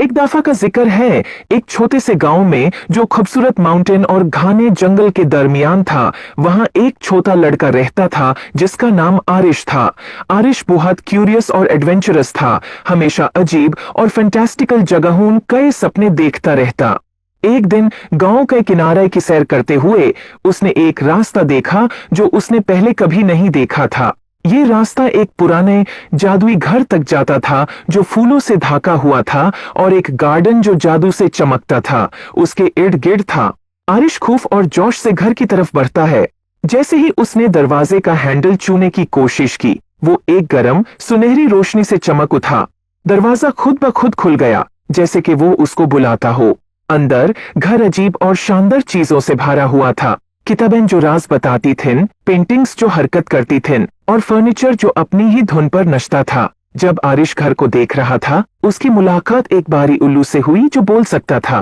एक दफा का जिक्र है, एक छोटे से गांव में जो खूबसूरत माउंटेन और घने जंगल के दरमियान था, वहां एक छोटा लड़का रहता था जिसका नाम आरिश था। आरिश बहुत क्यूरियस और एडवेंचरस था, हमेशा अजीब और फैंटास्टिकल जगहों कई सपने देखता रहता। एक दिन गांव के किनारे की सैर करते हुए उसने एक रास्ता देखा जो उसने पहले कभी नहीं देखा था। ये रास्ता एक पुराने जादुई घर तक जाता था जो फूलों से ढका हुआ था और एक गार्डन जो जादू से चमकता था उसके इर्द गिर्द था। आरिश खूफ और जोश से घर की तरफ बढ़ता है। जैसे ही उसने दरवाजे का हैंडल छूने की कोशिश की, वो एक गरम सुनहरी रोशनी से चमक उठा। दरवाजा खुद ब खुद खुल गया, जैसे कि वो उसको बुलाता हो। अंदर घर अजीब और शानदार चीजों से भरा हुआ था। किताबें जो राज बताती थीं, पेंटिंग्स जो हरकत करती थीं और फर्नीचर जो अपनी ही धुन पर नचता था। जब आरिश घर को देख रहा था, उसकी मुलाकात एक बारी उल्लू से हुई जो बोल सकता था।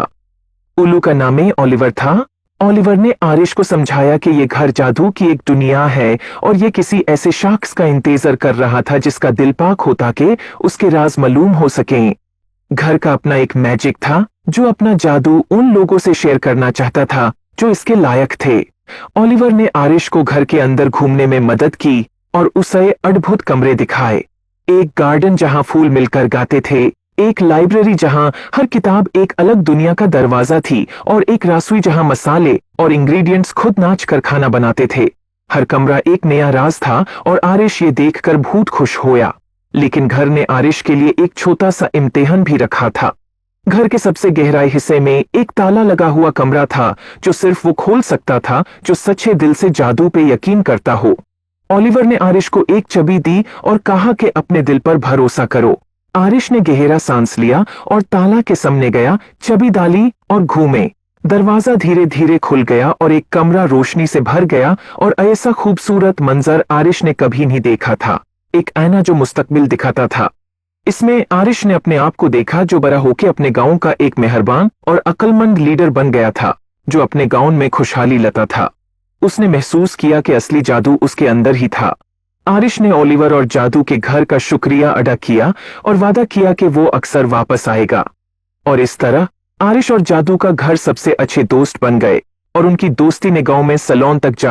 उल्लू का नाम ओलिवर था। ओलिवर ने आरिश को समझाया कि ये घर जादू की एक दुनिया है और ये किसी ऐसे शख्स का इंतजार कर रहा था जिसका दिल पाक होता कि उसके राज मालूम हो सकें। घर का अपना एक मैजिक था जो अपना जादू उन लोगों से शेयर करना चाहता था जो इसके लायक थे। ओलिवर ने आरिश को घर के अंदर घूमने में मदद की और उसे अद्भुत कमरे दिखाए। एक गार्डन जहां फूल मिलकर गाते थे, एक लाइब्रेरी जहां हर किताब एक अलग दुनिया का दरवाजा थी और एक रसोई जहां मसाले और इंग्रेडिएंट्स खुद नाच कर खाना बनाते थे। हर कमरा एक नया राज था और आरिश ये देखकर बहुत खुश होया। लेकिन घर ने आरिश के लिए एक छोटा सा इम्तिहान भी रखा था। घर के सबसे गहराई हिस्से में एक ताला लगा हुआ कमरा था जो सिर्फ वो खोल सकता था जो सच्चे दिल से जादू पे यकीन करता हो। ओलिवर ने आरिश को एक चाबी दी और कहा कि अपने दिल पर भरोसा करो। आरिश ने गहरा सांस लिया और ताला के सामने गया, चाबी डाली और घूमे। दरवाजा धीरे धीरे खुल गया और एक कमरा रोशनी से भर गया और ऐसा खूबसूरत मंजर आरिश ने कभी नहीं देखा था। एक आईना जो मुस्तकबिल दिखाता था। इसमें आरिश ने अपने आप को देखा जो बड़ा होकर अपने गांव का एक मेहरबान और अक्लमंद लीडर बन गया था जो अपने गांव में खुशहाली लाता था। उसने महसूस किया कि असली जादू उसके अंदर ही था। आरिश ने ओलिवर और जादू के घर का शुक्रिया अदा किया और वादा किया कि वो अक्सर वापस आएगा। और इस तरह आरिश और जादू का घर सबसे अच्छे दोस्त बन गए और उनकी दोस्ती ने गांव में सलोन तक जा